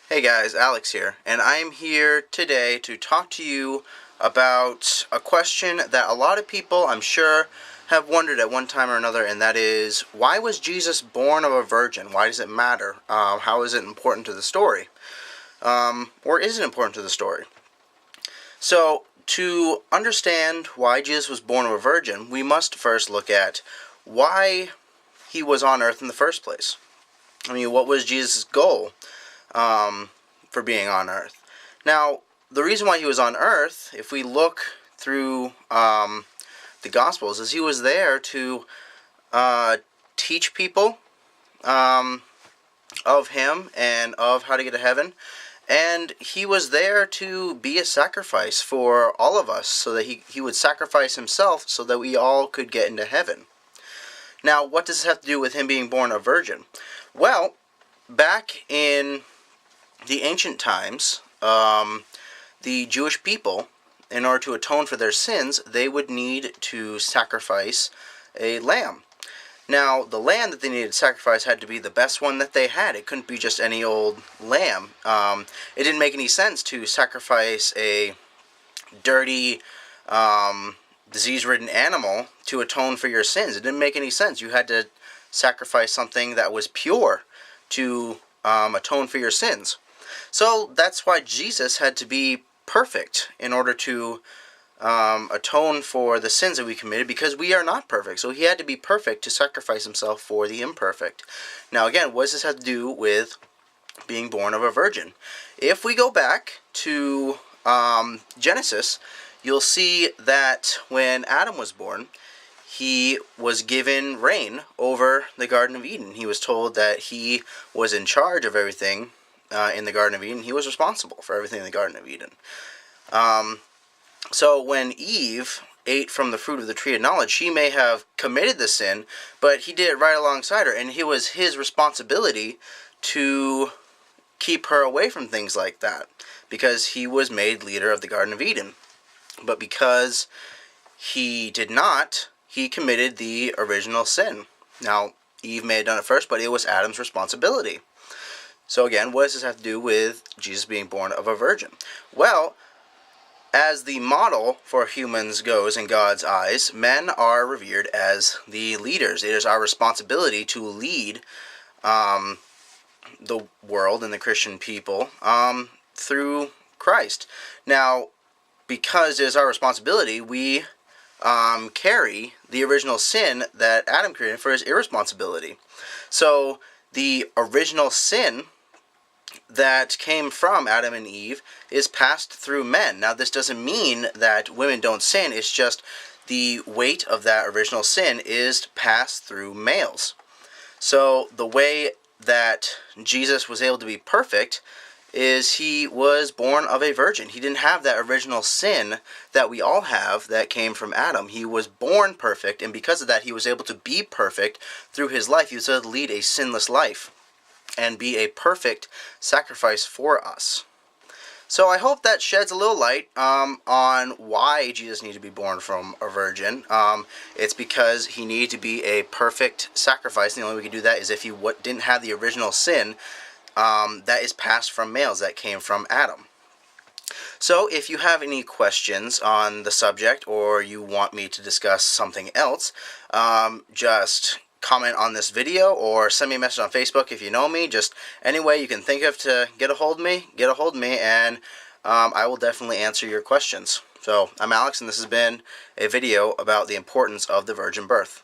Hey guys, Alex here, and I'm here today to talk to you about a question that a lot of people, I'm sure, have wondered at one time or another, and that is, why was Jesus born of a virgin? Why does it matter? How is it important to the story? Or is it important to the story? So, to understand why Jesus was born of a virgin, we must first look at why he was on earth in the first place. I mean, what was Jesus' goal for being on earth? Now, the reason why he was on earth, if we look through the Gospels, is he was there to teach people of him and of how to get to heaven. And he was there to be a sacrifice for all of us, so that he would sacrifice himself so that we all could get into heaven. Now, what does this have to do with him being born a virgin? Well, back in the ancient times, the Jewish people, in order to atone for their sins, they would need to sacrifice a lamb. Now, the lamb that they needed to sacrifice had to be the best one that they had. It couldn't be just any old lamb. It didn't make any sense to sacrifice a dirty, disease-ridden animal to atone for your sins. It didn't make any sense. You had to sacrifice something that was pure to atone for your sins. So that's why Jesus had to be perfect in order to atone for the sins that we committed, because we are not perfect. So he had to be perfect to sacrifice himself for the imperfect. Now again, what does this have to do with being born of a virgin? If we go back to Genesis, you'll see that when Adam was born, he was given reign over the Garden of Eden. He was told that he was in charge of everything in the Garden of Eden. He was responsible for everything in the Garden of Eden. So when Eve ate from the fruit of the tree of knowledge, she may have committed the sin, but he did it right alongside her, and it was his responsibility to keep her away from things like that, because he was made leader of the Garden of Eden. But because he did not, he committed the original sin. Now, Eve may have done it first, but it was Adam's responsibility. So again, what does this have to do with Jesus being born of a virgin? Well, as the model for humans goes in God's eyes, men are revered as the leaders. It is our responsibility to lead the world and the Christian people through Christ. Now, because it is our responsibility, we carry the original sin that Adam created for his irresponsibility. So the original sin that came from Adam and Eve is passed through men. Now, this doesn't mean that women don't sin. It's just the weight of that original sin is passed through males. So the way that Jesus was able to be perfect is he was born of a virgin. He didn't have that original sin that we all have that came from Adam. He was born perfect, and because of that, he was able to be perfect through his life. He was able to lead a sinless life and be a perfect sacrifice for us. So I hope that sheds a little light on why Jesus needed to be born from a virgin. It's because he needed to be a perfect sacrifice, and the only way we could do that is if he didn't have the original sin that is passed from males, that came from Adam. So if you have any questions on the subject, or you want me to discuss something else, just comment on this video or send me a message on Facebook if you know me. Just any way you can think of to get a hold of me, and I will definitely answer your questions. So I'm Alex, and this has been a video about the importance of the virgin birth.